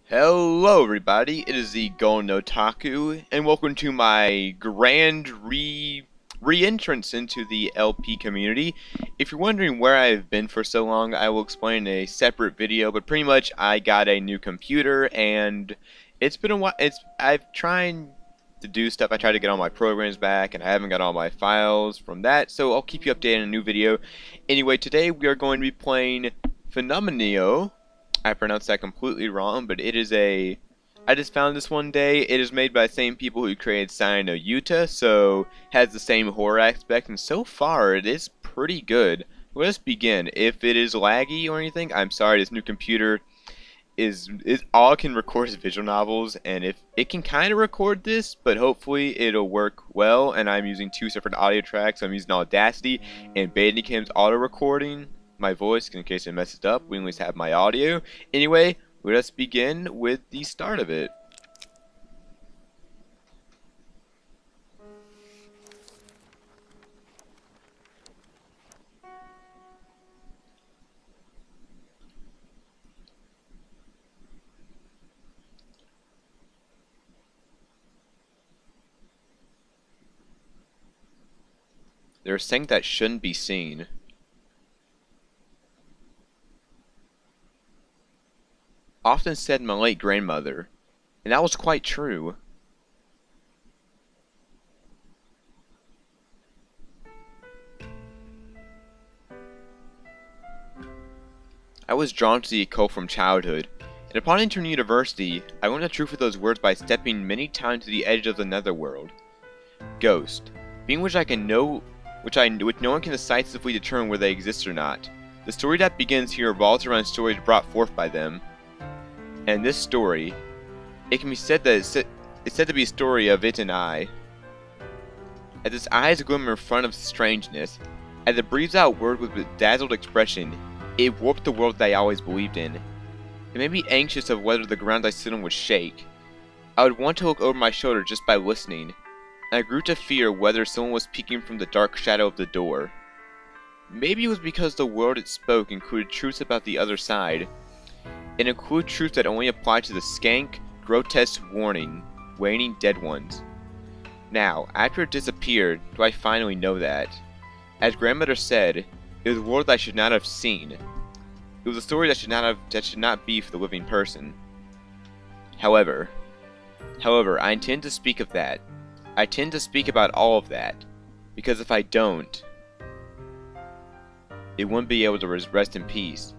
Hello everybody, it is the Golden Otaku, and welcome to my grand re-entrance into the LP community. If you're wondering where I've been for so long, I will explain in a separate video, but pretty much I got a new computer, and it's been a while. I've tried to do stuff. I tried to get all my programs back, and I haven't got all my files from that, so I'll keep you updated in a new video. Anyway, today we are going to be playing Phenomeno. I pronounced that completely wrong, but it is I just found this one day. It is made by the same people who created Phenomeno no Yuta, so has the same horror aspect, and so far it is pretty good. Let us begin. If it is laggy or anything, I'm sorry. This new computer is all it can record is visual novels, and if it can kind of record this, but hopefully it'll work well. And I'm using two separate audio tracks. I'm using Audacity and Bandicam's auto recording my voice in case it messes up. We at least have my audio. Anyway, let us begin with the start of it. There's things that shouldn't be seen. Often said my late grandmother, and that was quite true. I was drawn to the occult from childhood, and upon entering university, I learned the truth of those words by stepping many times to the edge of the netherworld. Ghost, being which no one can decisively determine whether they exist or not. The story that begins here revolves around stories brought forth by them. And this story, it can be said that it's said to be a story of it and I. As its eyes glimmer in front of strangeness, as it breathes out words with a dazzled expression, it warped the world that I always believed in. It made me anxious of whether the ground I stood on would shake. I would want to look over my shoulder just by listening, and I grew to fear whether someone was peeking from the dark shadow of the door. Maybe it was because the world it spoke included truths about the other side. It included truths that only applied to the skank, grotesque warning, waiting dead ones. Now, after it disappeared, do I finally know that? As grandmother said, it was a world I should not have seen. It was a story that should not be for the living person. However, I intend to speak of that. I tend to speak about all of that, because if I don't, it wouldn't be able to rest in peace.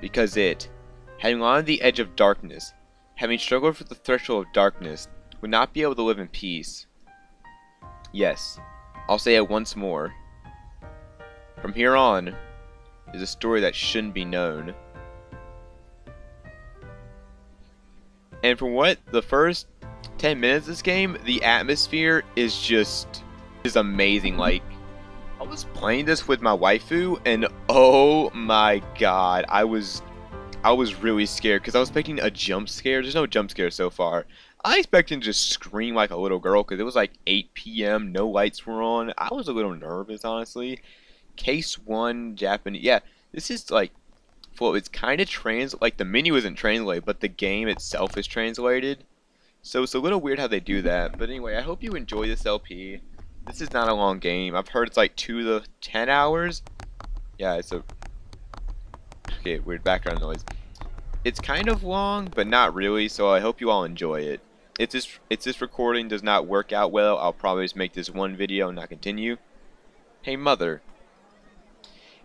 Because it, having on the edge of darkness, having struggled for the threshold of darkness, would not be able to live in peace. Yes, I'll say it once more. From here on, is a story that shouldn't be known. And for what the first 10 minutes of this game, the atmosphere is amazing. Like, I was playing this with my waifu, and oh my god, I was really scared because I was expecting a jump scare. There's no jump scare so far. I expected to just scream like a little girl because it was like 8 p.m. No lights were on. I was a little nervous, honestly. Case 1 Japanese. Yeah, this is like, well, it's kind of like the menu isn't translated, but the game itself is translated. So it's a little weird how they do that. But anyway, I hope you enjoy this LP. This is not a long game. I've heard it's like 2 to 10 hours. Yeah, it's a... Okay, weird background noise. It's kind of long, but not really, so I hope you all enjoy it. If this recording does not work out well, I'll probably just make this one video and not continue. Hey mother,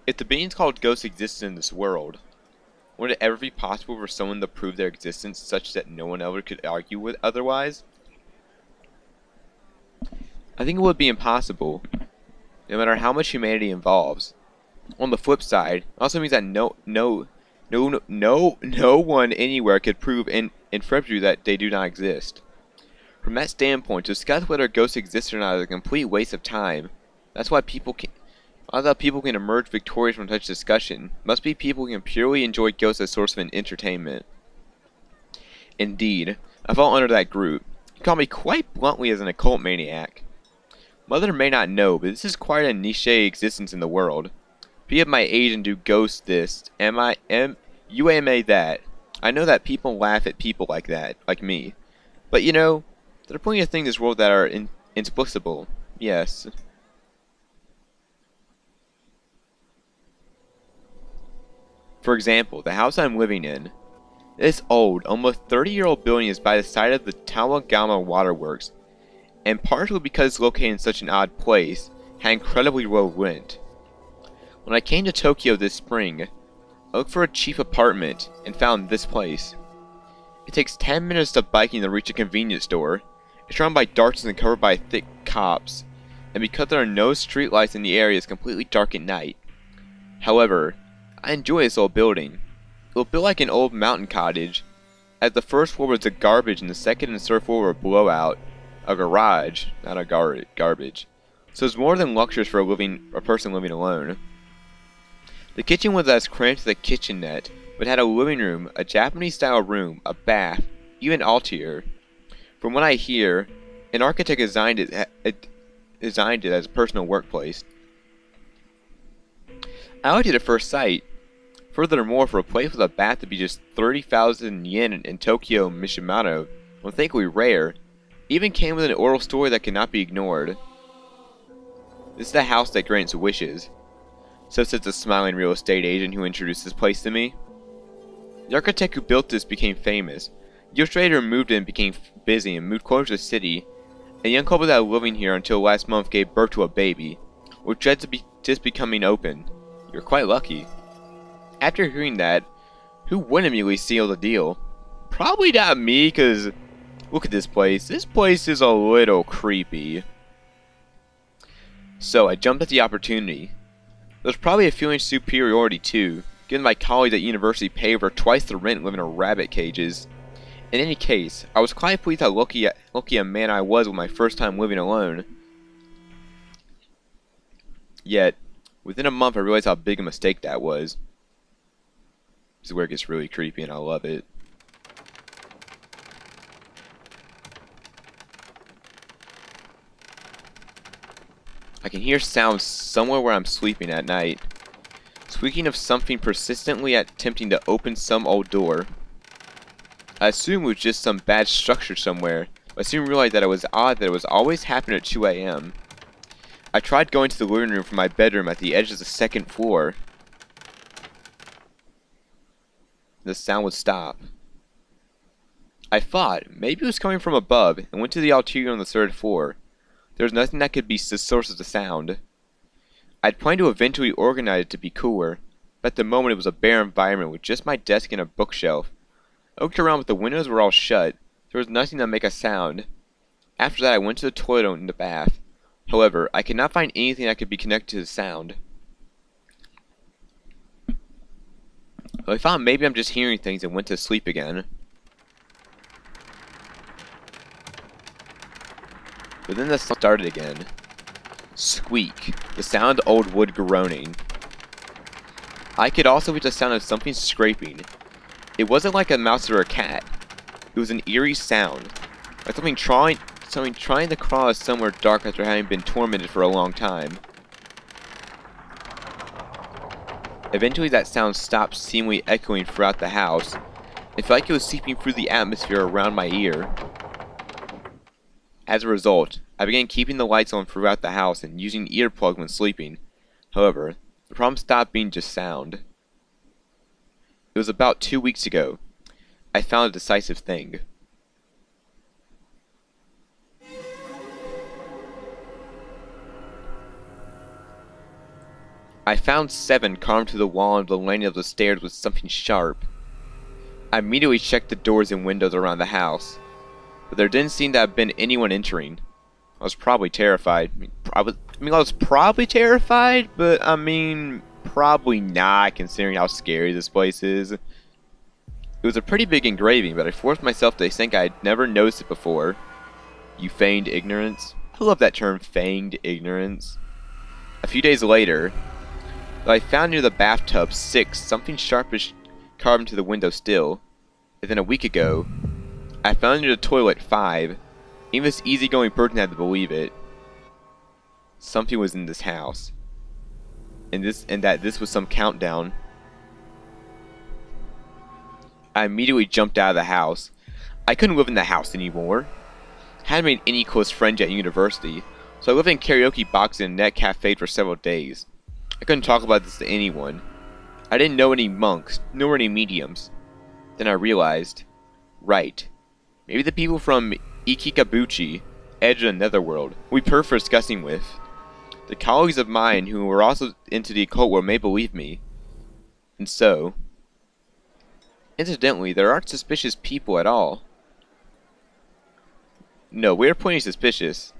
if the beings called ghosts existed in this world, would it ever be possible for someone to prove their existence such that no one ever could argue with otherwise? I think it would be impossible, no matter how much humanity involves. On the flip side, it also means that no one anywhere could prove infirmity that they do not exist. From that standpoint, to discuss whether ghosts exist or not is a complete waste of time. That's why people can emerge victorious from such discussion. Must be people who can purely enjoy ghosts as a source of entertainment. Indeed, I fall under that group. You call me quite bluntly as an occult maniac. Mother may not know, but this is quite a niche existence in the world. Be at my age and do ghost this, you AMA that. I know that people laugh at people like that, like me. But you know, there are plenty of things in this world that are inexplicable. Yes. For example, the house I'm living in. This old, almost 30-year-old building is by the side of the Tawagama Waterworks, and partially because it's located in such an odd place, had incredibly low rent. When I came to Tokyo this spring, I looked for a cheap apartment and found this place. It takes 10 minutes of biking to reach a convenience store. It's surrounded by darks and covered by thick copse, and because there are no streetlights in the area, it's completely dark at night. However, I enjoy this old building. It was built like an old mountain cottage, as the first floor was a garbage and the second and third floor were a blowout. A garage, not a garbage. So it's more than luxurious for a person living alone. The kitchen was as cramped as a kitchenette, but had a living room, a Japanese-style room, a bath, even altar. From what I hear, an architect designed it as a personal workplace. I liked it at first sight. Furthermore, for a place with a bath to be just 30,000 yen in Tokyo, Mishimano, unthinkably rare, even came with an oral story that cannot be ignored. This is the house that grants wishes. So says the smiling real estate agent who introduced this place to me. The architect who built this became famous. Years later moved in, became busy, and moved closer to the city. A young couple that was living here until last month gave birth to a baby, with dreads just becoming open. You're quite lucky. After hearing that, who wouldn't immediately seal the deal? Probably not me, cause look at this place. This place is a little creepy. So I jumped at the opportunity. There's probably a feeling of superiority too, given my colleagues at university pay over twice the rent living in rabbit cages. In any case, I was quite pleased how lucky a man I was with my first time living alone. Yet, within a month I realized how big a mistake that was. This is where it gets really creepy and I love it. I can hear sounds somewhere where I'm sleeping at night. Squeaking of something persistently attempting to open some old door. I assumed it was just some bad structure somewhere, but I soon realized that it was odd that it was always happening at 2 a.m. I tried going to the living room from my bedroom at the edge of the second floor. The sound would stop. I thought maybe it was coming from above and went to the altar on the third floor. There was nothing that could be the source of the sound. I'd planned to eventually organize it to be cooler, but at the moment it was a bare environment with just my desk and a bookshelf. I looked around but the windows were all shut. There was nothing to make a sound. After that I went to the toilet and the bath. However, I could not find anything that could be connected to the sound. I thought maybe I'm just hearing things and went to sleep again. But then the sound started again. Squeak. The sound of old wood groaning. I could also hear the sound of something scraping. It wasn't like a mouse or a cat. It was an eerie sound. Like something trying to crawl out somewhere dark after having been tormented for a long time. Eventually that sound stopped, seemingly echoing throughout the house. It felt like it was seeping through the atmosphere around my ear. As a result, I began keeping the lights on throughout the house and using earplugs when sleeping. However, the problem stopped being just sound. It was about 2 weeks ago. I found a decisive thing. I found 7 carved to the wall and the landing of the stairs with something sharp. I immediately checked the doors and windows around the house, but there didn't seem to have been anyone entering. I was probably terrified. I was probably terrified, but probably not, considering how scary this place is. It was a pretty big engraving, but I forced myself to think I had never noticed it before. You feigned ignorance? I love that term, feigned ignorance. A few days later, I found near the bathtub 6, something sharpish carved into the window still. And then a week ago, I found near the toilet 5. Even this easygoing person had to believe it. Something was in this house. And that this was some countdown. I immediately jumped out of the house. I couldn't live in the house anymore. I hadn't made any close friends at university, so I lived in karaoke boxes and net cafes for several days. I couldn't talk about this to anyone. I didn't know any monks, nor any mediums. Then I realized, right, maybe the people from Ikikabuchi, edge of the netherworld, we perfect for discussing with. The colleagues of mine who were also into the occult world may believe me. And so, incidentally, there aren't suspicious people at all. No, we're pointing suspicious.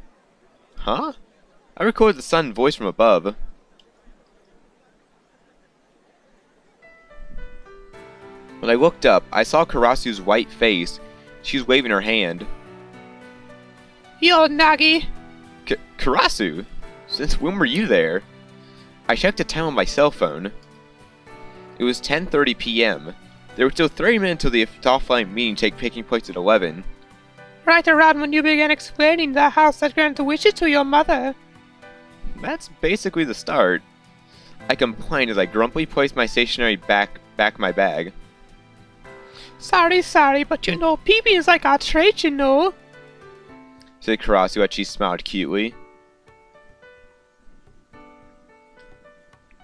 Huh? I recorded the sudden voice from above. When I looked up, I saw Karasu's white face. She was waving her hand. Yo, Nagi! Karasu? Since when were you there? I checked the time on my cell phone. It was 10:30 p.m. There were still 30 minutes till the offline meeting taking place at 11. Right around when you began explaining the house that granted wishes to your mother. That's basically the start. I complained as I grumpily placed my stationery back my bag. Sorry, but you know, PB is like our trait, you know, said Karasu as she smiled cutely.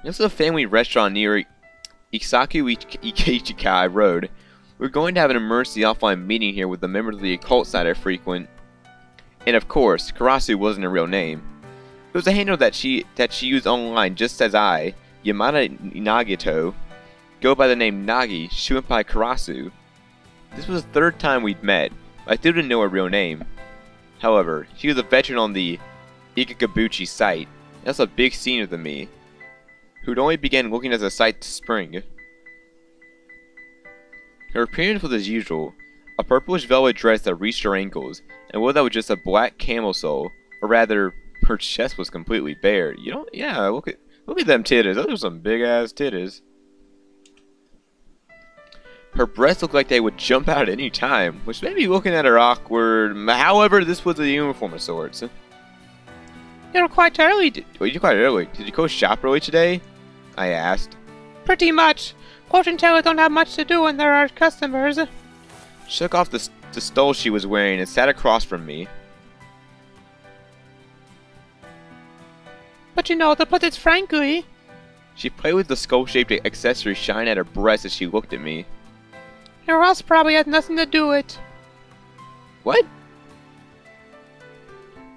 This is a family restaurant near Isaku Ichikai Road. We're going to have an emergency offline meeting here with the members of the occult site I frequent. And of course, Karasu wasn't a real name. It was a handle that she used online just as I, Yamada Nagito, go by the name Nagi, Shuenpai Karasu. This was the third time we'd met, but I still didn't know her real name. However, she was a veteran on the Ikikabuchi site. That's a big senior than me, who'd only began looking at the site this spring. Her appearance was as usual, a purplish velvet dress that reached her ankles, and one that was just a black camel sole, or rather, her chest was completely bare. Yeah, look at them titties. Those are some big ass titties. Her breasts looked like they would jump out at any time, which made me looking at her awkward. However, this was a uniform of sorts. You're quite early. You're quite early. Did you go shop early today? I asked. Pretty much. Fortune tellers don't have much to do when there are customers. She took off the stole she was wearing and sat across from me. But you know, to put it frankly... She played with the skull-shaped accessory shining at her breast as she looked at me. Your house probably had nothing to do with it. What?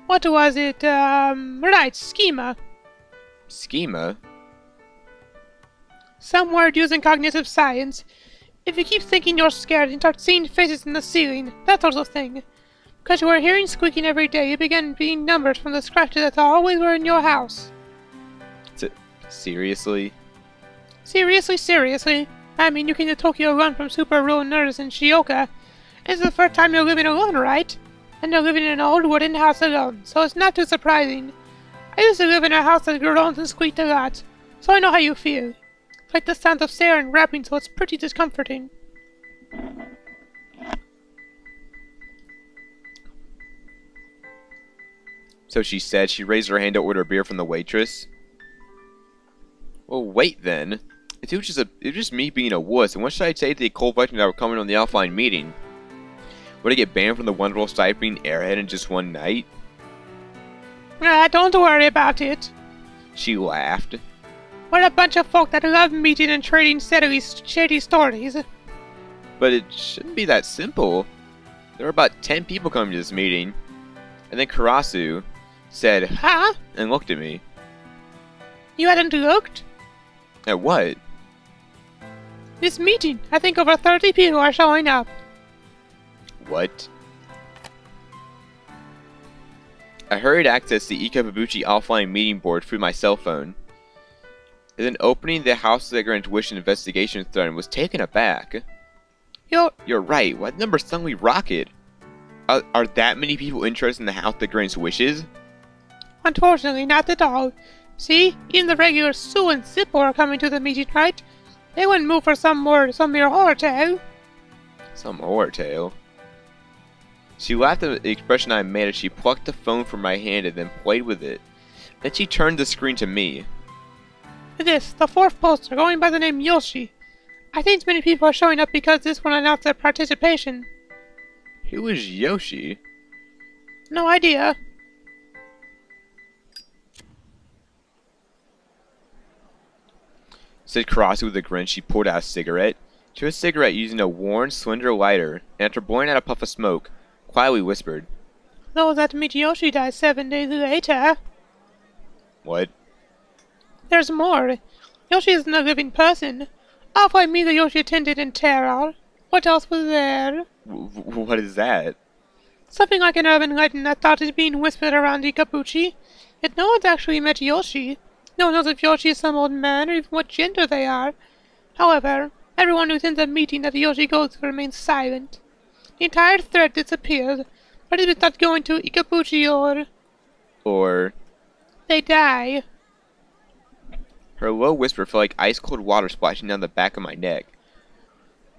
What was it? Right, schema. Schema? Some word using cognitive science. If you keep thinking you're scared and start seeing faces in the ceiling, that sort of thing. Because you were hearing squeaking every day, you began being numbers from the scratches that always were in your house. Seriously? Seriously. I mean, you came to Tokyo Run from Super Rural Nurse in Shioka. It's the first time you're living alone, right? And you're living in an old wooden house alone, so it's not too surprising. I used to live in a house that groaned and squeaked a lot, so I know how you feel. It's like the sound of sarin wrapping, so it's pretty discomforting. So she said. She raised her hand to order beer from the waitress. Well, wait then. It was just me being a wuss, and what should I say to the occult veterans that were coming on the offline meeting? Would I get banned from the wonderful site being airhead in just one night? Don't worry about it. She laughed. We're a bunch of folk that love meeting and trading shady stories. But it shouldn't be that simple. There were about 10 people coming to this meeting. And then Karasu said, "Huh?" and looked at me. You hadn't looked? At what? This meeting. I think over 30 people are showing up. What? I hurried to access the Ikabuchi offline meeting board through my cell phone. And then opening the House of Grant Wish investigation thread and was taken aback. You're right. Why did the number suddenly rocket? Are that many people interested in the House that grants wishes? Unfortunately, not at all. See, even the regular Sue and Zippo are coming to the meeting, right? They wouldn't move for some mere horror tale. Some horror tale? She laughed at the expression I made as she plucked the phone from my hand and then played with it. Then she turned the screen to me. This, the fourth poster, going by the name Yoshi. I think many people are showing up because this one announced their participation. Who is Yoshi? No idea. Said Karasu with a grin. She pulled out a cigarette. She was a cigarette using a worn, slender lighter, and after blowing out a puff of smoke, quietly whispered, Those that meet Yoshi die 7 days later. What? There's more. Yoshi isn't a living person. Off like me, the Yoshi attended in terror. What else was there? What is that? Something like an urban legend that thought is being whispered around Ikabuchi. Yet no one's actually met Yoshi. No one knows if Yoshi is some old man or even what gender they are. However, everyone who attends a meeting that Yoshi goes to remains silent. The entire thread disappears, but it is not going to Ikabuchi Or... they die. Her low whisper felt like ice-cold water splashing down the back of my neck.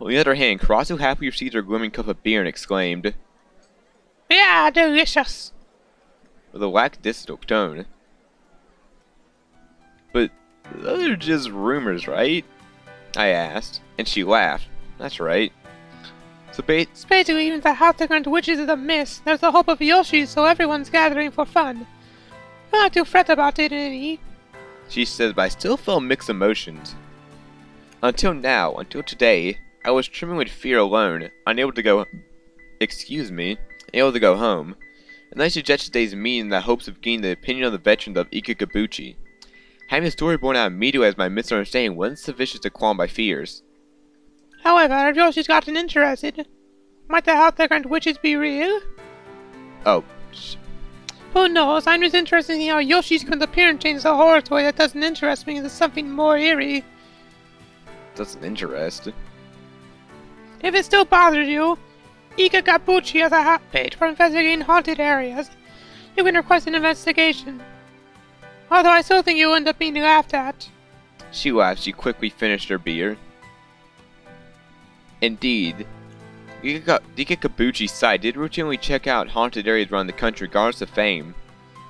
On the other hand, Karasu happily received her glimmering cup of beer and exclaimed, Yeah, delicious. with a lackadaisical tone. But those are just rumors, right? I asked, and she laughed. That's right. So Basically, even the house that grant witches is a miss. There's the hope of Yoshi, so everyone's gathering for fun. Don't have to fret about it any. she says, but I still felt mixed emotions. Until now, until today, I was trembling with fear alone, unable to go home. And I suggested today's meeting in the hopes of gaining the opinion of the veterans of Ikikabuchi. Having a story born out immediately as my misunderstanding wasn't sufficient to calm my fears. However, if Yoshi's gotten interested, might the house that grant witches be real? Oh, Who knows? I'm just interested in how Yoshi's could appear and change the horror toy that doesn't interest me into something more eerie. doesn't interest. If it still bothers you, Ikikabuchi has a hot page for investigating haunted areas. You can request an investigation. Although I still think you'll end up being laughed at. She laughed. She quickly finished her beer. Indeed, the Ikikabuchi site did routinely check out haunted areas around the country regardless of fame.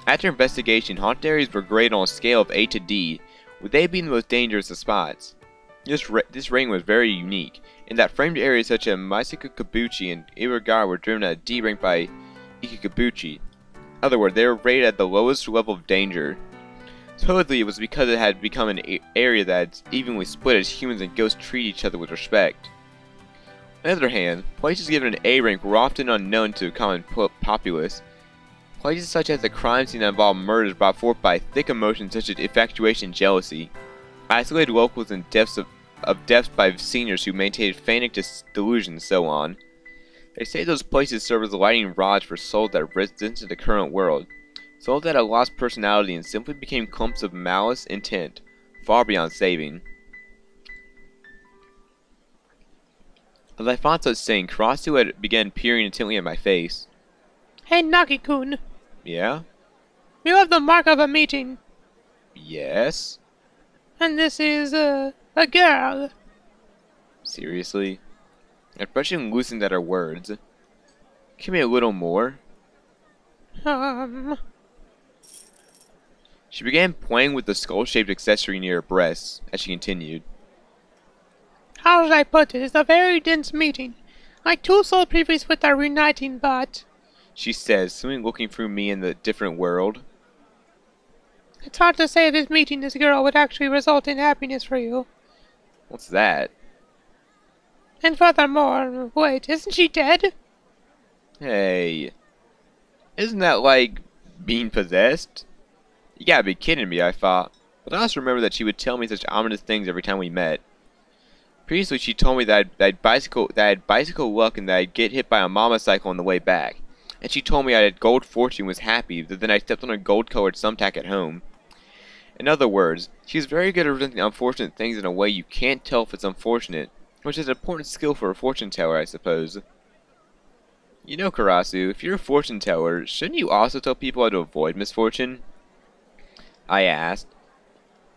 After investigation, haunted areas were graded on a scale of A to D, with A being the most dangerous of spots. This rating was very unique, in that framed areas such as Maisakabuchi and Iwagara were driven at a D rank by Ikikabuchi. In other words, they were rated at the lowest level of danger. Supposedly, it was because it had become an area that had evenly split as humans and ghosts treat each other with respect. On the other hand, places given an A rank were often unknown to the common populace. Places such as the crime scene that involved murders brought forth by thick emotions such as infatuation and jealousy. Isolated locals and deaths by seniors who maintained panic delusions and so on. They say those places serve as lightning rods for souls that resisted the current world. Souls that had lost personality and simply became clumps of malice intent, far beyond saving. As I found such saying, Karasu had began peering intently at my face. Hey, Nagi-kun. Yeah? You have the mark of a meeting. Yes? And this is, a girl. Seriously? Her expression loosened at her words. Give me a little more. She began playing with the skull-shaped accessory near her breasts, as she continued. How should I put it? It's a very dense meeting. Like two souls previously split are reuniting, but She says, swimming looking through me in the different world. it's hard to say if this meeting this girl would actually result in happiness for you. What's that? And furthermore, wait, isn't she dead? Hey. Isn't that like being possessed? You gotta be kidding me, I thought. But I also remember that she would tell me such ominous things every time we met. Previously, she told me that I had bicycle luck and that I'd get hit by a mama cycle on the way back. And she told me I had gold fortune was happy, but then I stepped on a gold-colored thumbtack at home. In other words, she's very good at presenting unfortunate things in a way you can't tell if it's unfortunate, which is an important skill for a fortune teller, I suppose. You know, Karasu, if you're a fortune teller, shouldn't you also tell people how to avoid misfortune? I asked.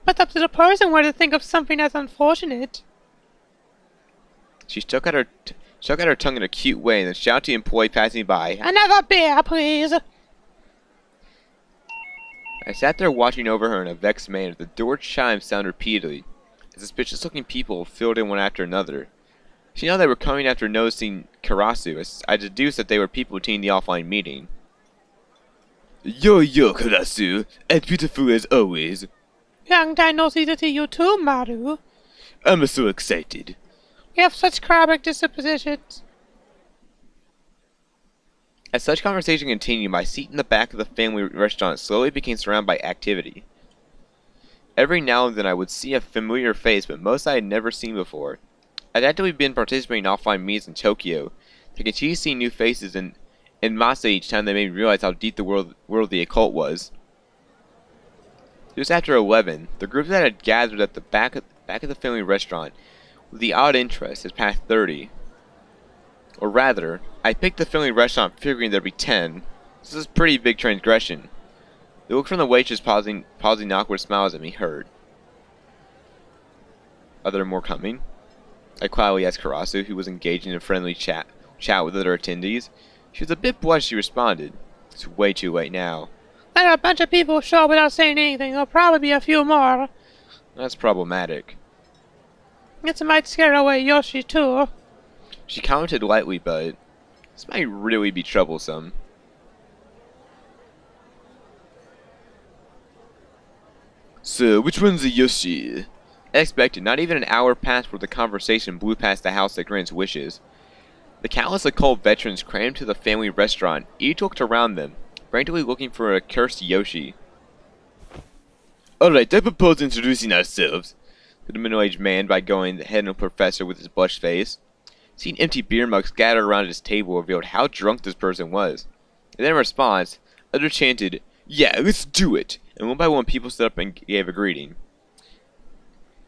But up to the person where to think of something as unfortunate. She stuck out her tongue in a cute way and then shouted to the employee passing by. Another beer, please. I sat there watching over her in a vexed manner. The door chime sounded repeatedly. The suspicious-looking people filled in one after another. See, now they were coming after noticing Karasu. I deduced that they were people attending the offline meeting. Yo, Karasu, as beautiful as always. Long time no see to see you too, Maru. I'm so excited. We have such chronic dispositions. As such conversation continued, my seat in the back of the family restaurant slowly became surrounded by activity. Every now and then I would see a familiar face, but most I had never seen before. I'd actively been participating in offline meets in Tokyo. I continued seeing new faces and Masa each time they made me realize how deep the world of the occult was. It was after 11. The group that had gathered at the back of the family restaurant with the odd interest has passed 30. Or rather, I picked the family restaurant figuring there'd be 10. This is a pretty big transgression. The look from the waitress pausing awkward smiles at me hurt. Are there more coming? I quietly asked Karasu, who was engaging in a friendly chat with other attendees. She was a bit blush as she responded. It's way too late now. Let a bunch of people show up without saying anything. There'll probably be a few more. That's problematic. It might scare away Yoshi, too. She commented lightly, but this might really be troublesome. So, which one's a Yoshi? As expected, not even an hour passed before the conversation blew past the house that grants wishes. The countless occult veterans crammed to the family restaurant, each looked around them, frantically looking for a cursed Yoshi. Alright, I propose introducing ourselves, said the middle-aged man by going ahead and the professor with his blushed face. Seeing empty beer mugs scattered around his table revealed how drunk this person was. And then in response, others chanted, "Yeah, let's do it!" And one by one people stood up and gave a greeting.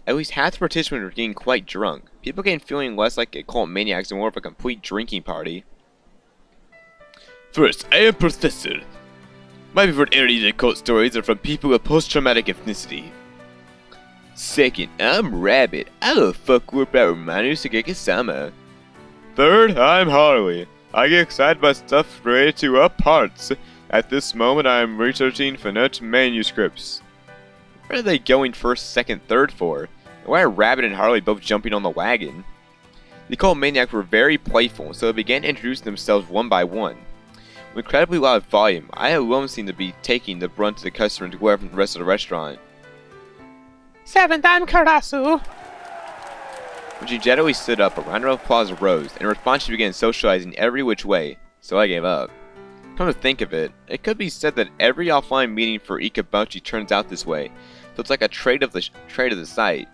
At least half the participants were getting quite drunk. People began feeling less like occult maniacs and more of a complete drinking party. First, I am Professor. My favorite areas of occult stories are from people with post-traumatic ethnicity. Second, I'm Rabbit. I love fuck with about Manu Sugeki-sama. Third, I'm Harley. I get excited by stuff related to up parts. At this moment, I am researching Phenomeno manuscripts. What are they going first, second, third for? And why are Rabbit and Harley both jumping on the wagon? The occult maniacs were very playful, so they began to introduce themselves one by one. With incredibly loud volume, I alone seemed to be taking the brunt of the customer to go away from the rest of the restaurant. Seventh, I'm Karasu. When she generally stood up, a round of applause arose, and in response she began socializing every which way, so I gave up. Come to think of it, it could be said that every offline meeting for Ikabuchi turns out this way, so it's like a trade of the site.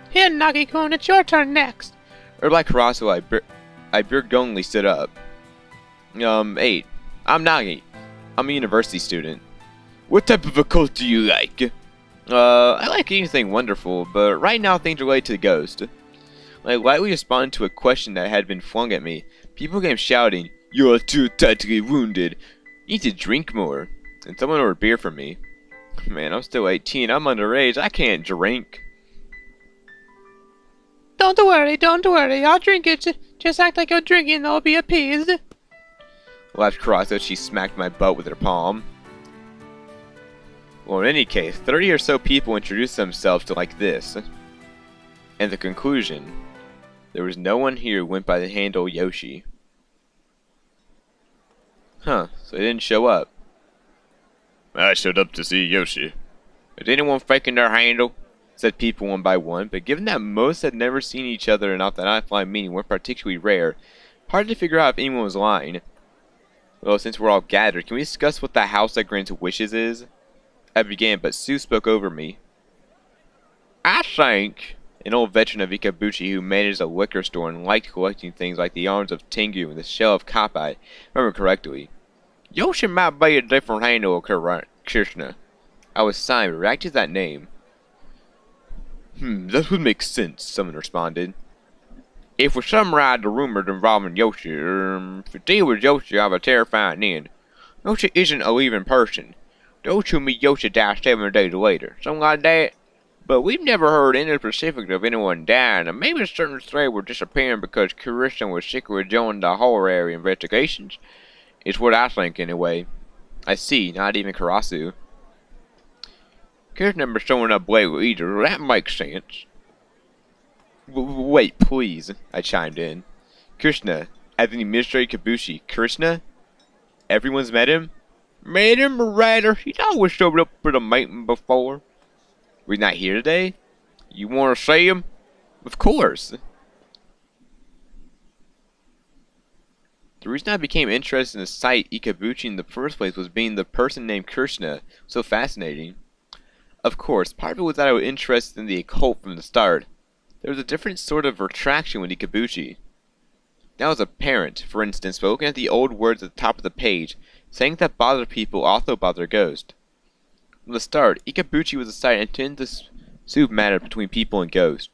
Here, Nagi-kun, it's your turn next. Or like Karasu, I begrudgingly stood up. 8. I'm Nagi. I'm a university student. What type of occult do you like? I like anything wonderful, but right now things relate to the ghost. I lightly responded to a question that had been flung at me. People came shouting, "You're too tightly wounded. You need to drink more." And someone ordered beer from me. Man, I'm still 18. I'm underage. I can't drink. Don't worry. I'll drink it. Just act like you're drinking, they'll be appeased. Laughed Cross as she smacked my butt with her palm. Well, in any case, 30 or so people introduced themselves to like this. And the conclusion, there was no one here who went by the handle Yoshi. Huh, so they didn't show up. I showed up to see Yoshi. Is anyone faking their handle? Said people one by one, but given that most had never seen each other and off that offline meeting were particularly rare, hard to figure out if anyone was lying. Well, since we're all gathered, can we discuss what the house that grants wishes is? I began, but Sue spoke over me. I think, an old veteran of Ikabuchi who managed a liquor store and liked collecting things like the arms of Tengu and the shell of Kappa, if I remember correctly. Yoshi might be a different handle, Krishna. I was sighing, but reacted to that name. That would make sense, someone responded. If we summarize the rumors involving Yoshi, if you deal with Yoshi, I have a terrifying end. Yoshi isn't a living person. Those who meet Yoshi die 7 days later, something like that. But we've never heard any specifics of anyone dying, and maybe certain threads were disappearing because Kirsten was secretly joining the horror area investigations. It's what I think, anyway. I see, not even Karasu. Kir's never showing up late either. That makes sense. Wait, please, I chimed in. Krishna, as an administrator Kabushi. Krishna? Everyone's met him? Met him, rather. He's always showed up for the meeting before. We're not here today? You want to see him? Of course. The reason I became interested in the site Ikabuchi in the first place was being the person named Krishna so fascinating. Of course, part of it was that I was interested in the occult from the start. There was a different sort of attraction with Ikabuchi. That was apparent, for instance, by looking at the old words at the top of the page, saying that bother people also bother ghosts. From the start, Ikabuchi was a site intended to soothe matter between people and ghosts.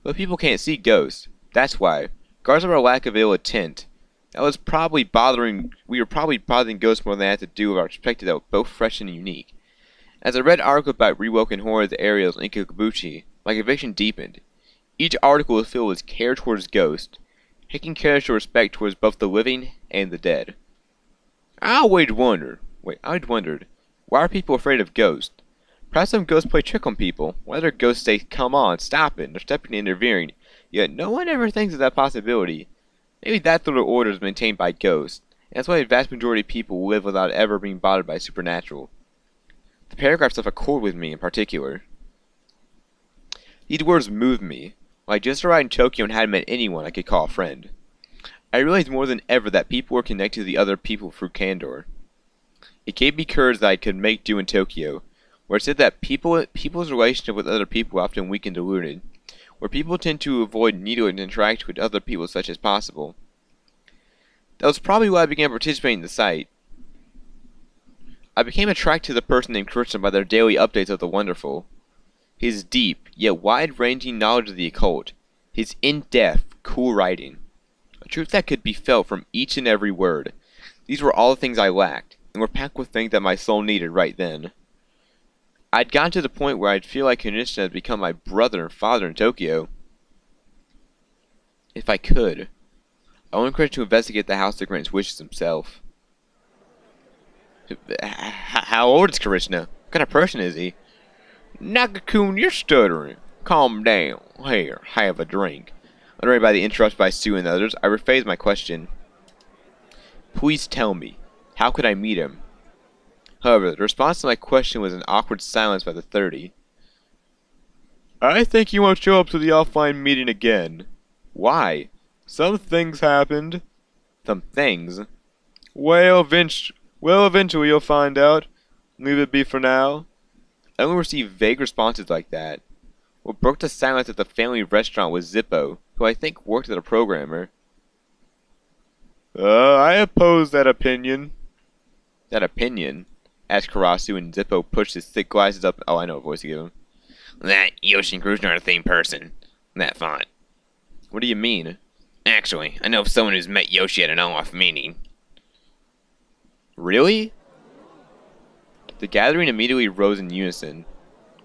But people can't see ghosts. That's why, regardless of our lack of ill intent, we were probably bothering ghosts more than that had to do with our perspective that was both fresh and unique. As I read articles about rewoken horrors areas in Ikabuchi, my conviction deepened. Each article was filled with care towards ghosts, taking care to respect towards both the living and the dead. I always wondered, why are people afraid of ghosts? Perhaps some ghosts play trick on people. Why other ghosts say, come on, stop it, they're stepping and interfering, yet no one ever thinks of that possibility. Maybe that sort of order is maintained by ghosts, and that's why the vast majority of people live without ever being bothered by supernatural. The paragraph stuff accord with me in particular. These words moved me. When I just arrived in Tokyo and hadn't met anyone I could call a friend, I realized more than ever that people were connected to the other people through candor. It gave me courage that I could make do in Tokyo, where it said that people's relationship with other people are often weak and diluted, where people tend to avoid needing to interact with other people as much as possible. That was probably why I began participating in the site. I became attracted to the person named Krishna by their daily updates of the wonderful. His deep, yet wide-ranging knowledge of the occult, his in-depth, cool writing, a truth that could be felt from each and every word. These were all the things I lacked, and were packed with things that my soul needed right then. I'd gotten to the point where I'd feel like Krishna had become my brother and father in Tokyo. If I could, I would encourage to investigate the house to grant his wishes himself. How old is Krishna? What kind of person is he? Nagakun, you're stuttering. Calm down. Here, have a drink. Unworried by the interrupts by Sue and others, I rephrased my question. Please tell me, how could I meet him? However, the response to my question was an awkward silence by the 30. I think you won't show up to the offline meeting again. Why? Some things happened. Some things? Well, eventually you'll find out. Leave it be for now. I only received vague responses like that. What broke the silence at the family restaurant was Zippo, who I think worked as a programmer. I oppose that opinion. That opinion? Asked Karasu, and Zippo pushed his thick glasses up. Oh, I know what voice to give him. That Yoshi and Krishna are the same person. That font. What do you mean? Actually, I know of someone who's met Yoshi at an off meeting. Really? The gathering immediately rose in unison.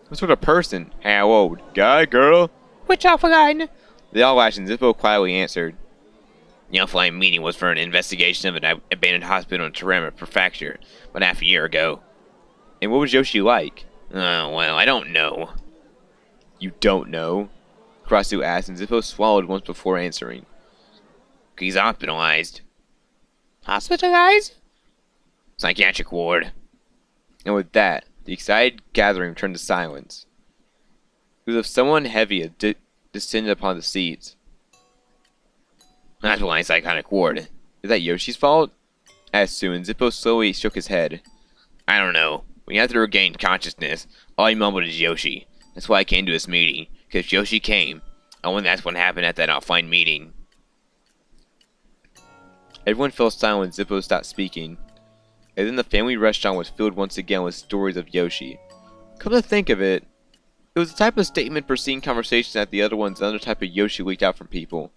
What sort of person? How old? Guy? Girl? Which offline? They all laughed, and Zippo quietly answered. The offline meeting was for an investigation of an abandoned hospital in Tarama Prefecture, about half a year ago. And what was Yoshi like? Oh, well, I don't know. You don't know? Karasu asked, and Zippo swallowed once before answering. He's hospitalized. Hospitalized? Psychiatric ward. And with that, the excited gathering turned to silence. It was as if someone heavy had descended upon the seats. Hospitalized psychotic ward. Is that Yoshi's fault? Asked Sue, and Zippo slowly shook his head. I don't know. When you have to regain consciousness, all he mumbled is Yoshi. That's why I came to this meeting, because Yoshi came. Oh, and that's what happened at that offline meeting. Everyone fell silent and Zippo stopped speaking. And then the family restaurant was filled once again with stories of Yoshi. Come to think of it, it was the type of statement preceding conversations that the other ones another type of Yoshi leaked out from people.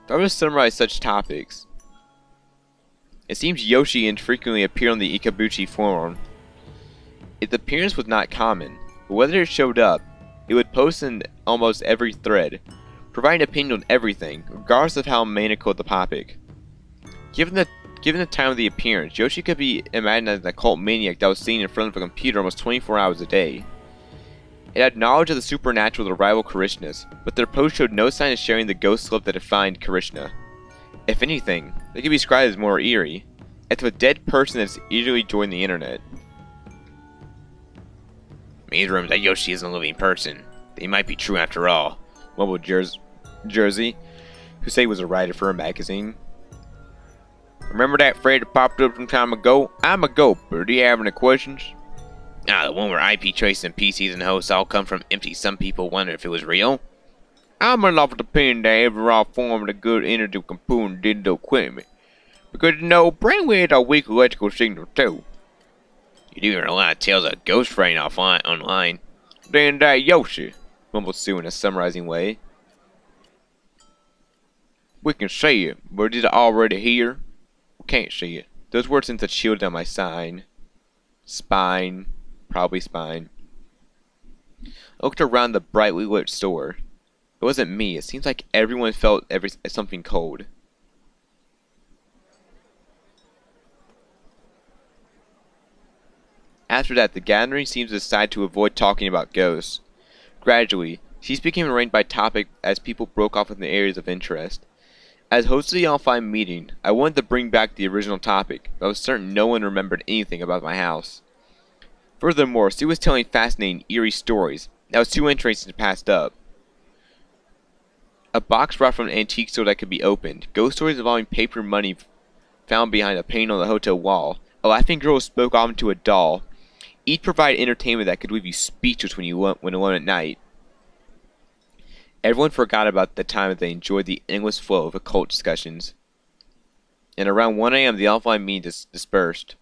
If I were to summarize such topics, it seems Yoshi infrequently appeared on the Ikabuchi forum. Its appearance was not common, but whether it showed up, it would post in almost every thread, providing opinion on everything, regardless of how maniacal the topic. Given the time of the appearance, Yoshi could be imagined as an occult maniac that was seen in front of a computer almost 24 hours a day. It had knowledge of the supernatural to rival Krishna's, but their post showed no sign of sharing the ghost slip that defined Krishna. If anything, they could be described as more eerie. It's a dead person that's easily joined the internet. Means rumors that Yoshi isn't a living person. They might be true after all, mumbled Jersey, who said he was a writer for a magazine. Remember that phrase that popped up some time ago? I'm a gopher. Do you have any questions? Ah, the one where IP traces and PCs and hosts all come from empty. Some people wonder if it was real. I'm of the opinion that every raw form of the good energy component digital equipment. Because brainwaves are weak electrical signals too. You do hear a lot of tales of ghost writing online. Then that Yoshi, mumbled Sue in a summarizing way. We can see it, but is it already here? We can't see it. Those words sent a chill down my spine. Probably spine. I looked around the brightly lit store. It wasn't me. It seems like everyone felt something cold. After that, the gathering seemed to decide to avoid talking about ghosts. Gradually, these became arranged by topic as people broke off in the areas of interest. As host of the all-fine meeting, I wanted to bring back the original topic, but I was certain no one remembered anything about my house. Furthermore, Sue was telling fascinating, eerie stories that was too interesting to pass up. A box brought from an antique store that could be opened, ghost stories involving paper money found behind a painting on the hotel wall, a laughing girl who spoke off into a doll. Each provided entertainment that could leave you speechless when alone at night. Everyone forgot about the time that they enjoyed the endless flow of occult discussions. And around 1 a.m. the offline meeting dispersed.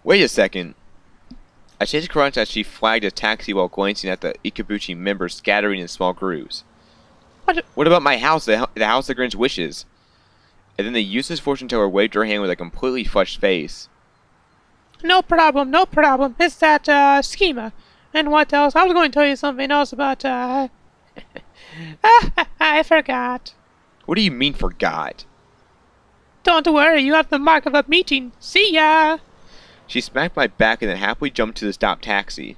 Wait a second. I chased Crunch as she flagged a taxi while glancing at the Ikabuchi members scattering in small groups. What about my house, the house that grants wishes? And then the useless fortune teller waved her hand with a completely flushed face. No problem. It's that, schema. And what else? I was going to tell you something else about, I forgot. What do you mean, forgot? Don't worry, you have the mark of a meeting. See ya! She smacked my back and then happily jumped to the stopped taxi.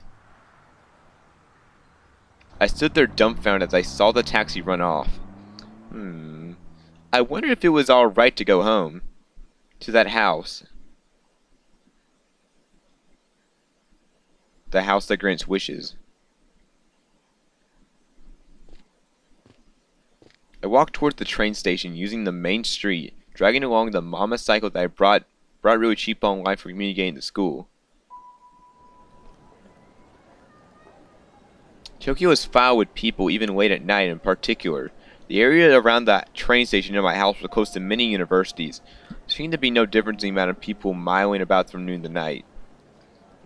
I stood there dumbfounded as I saw the taxi run off. I wondered if it was alright to go home. To that house. The house that grants wishes. I walked towards the train station using the main street, dragging along the mama cycle that I brought really cheap online for communicating to school. Tokyo is foul with people even late at night. In particular, the area around that train station near my house was close to many universities. There seemed to be no difference in the amount of people miling about from noon to night.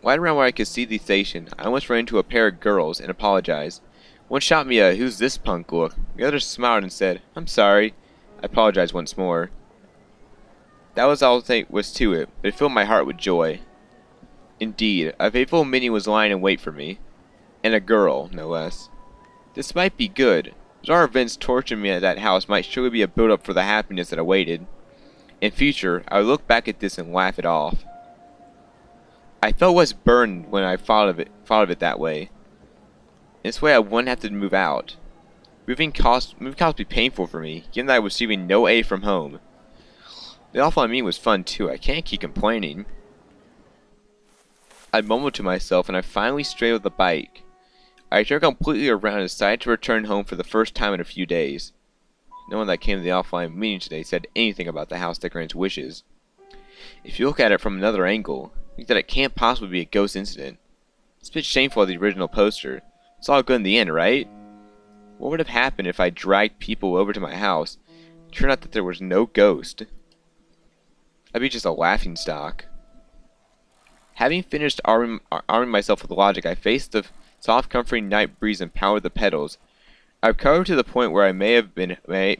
Right around where I could see the station, I almost ran into a pair of girls and apologized. One shot me a "who's this punk" look. The other smiled and said, "I'm sorry." I apologized once more. That was all there was to it, but it filled my heart with joy. Indeed, a faithful minion was lying in wait for me. And a girl, no less. This might be good. Bizarre events torturing me at that house might surely be a build-up for the happiness that awaited. In future, I would look back at this and laugh it off. I felt less burdened when I thought of it that way. In this way, I wouldn't have to move out. Moving costs would be painful for me, given that I was receiving no aid from home. The offline meeting was fun too. I can't keep complaining. I mumbled to myself, and I finally straightened the bike. I turned completely around and decided to return home for the first time in a few days. No one that came to the offline meeting today said anything about the house that grants wishes. If you look at it from another angle, you think that it can't possibly be a ghost incident. It's a bit shameful of the original poster. It's all good in the end, right? What would have happened if I dragged people over to my house and turned out that there was no ghost? I'd be just a laughingstock. Having finished arming myself with logic, I faced the soft, comforting night breeze and pounded the pedals. I recovered to the point where I may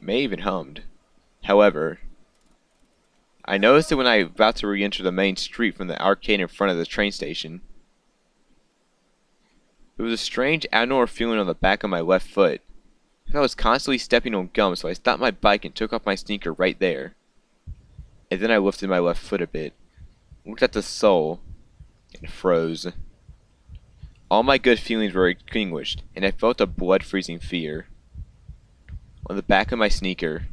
even hummed. However, I noticed it when I was about to re-enter the main street from the arcade in front of the train station. There was a strange, abnormal feeling on the back of my left foot. I was constantly stepping on gum, so I stopped my bike and took off my sneaker right there. And then I lifted my left foot a bit, looked at the sole, and froze. All my good feelings were extinguished, and I felt a blood-freezing fear. On the back of my sneaker,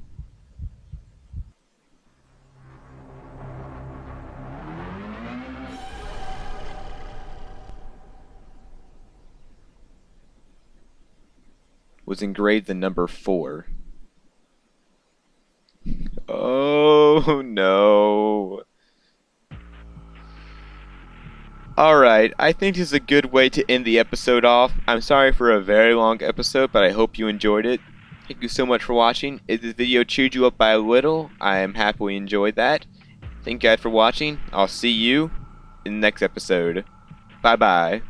was engraved the number 4. Oh no. Alright, I think this is a good way to end the episode off. I'm sorry for a very long episode, but I hope you enjoyed it. Thank you so much for watching. If this video cheered you up by a little, I am happily enjoyed that. Thank you guys for watching. I'll see you in the next episode. Bye bye.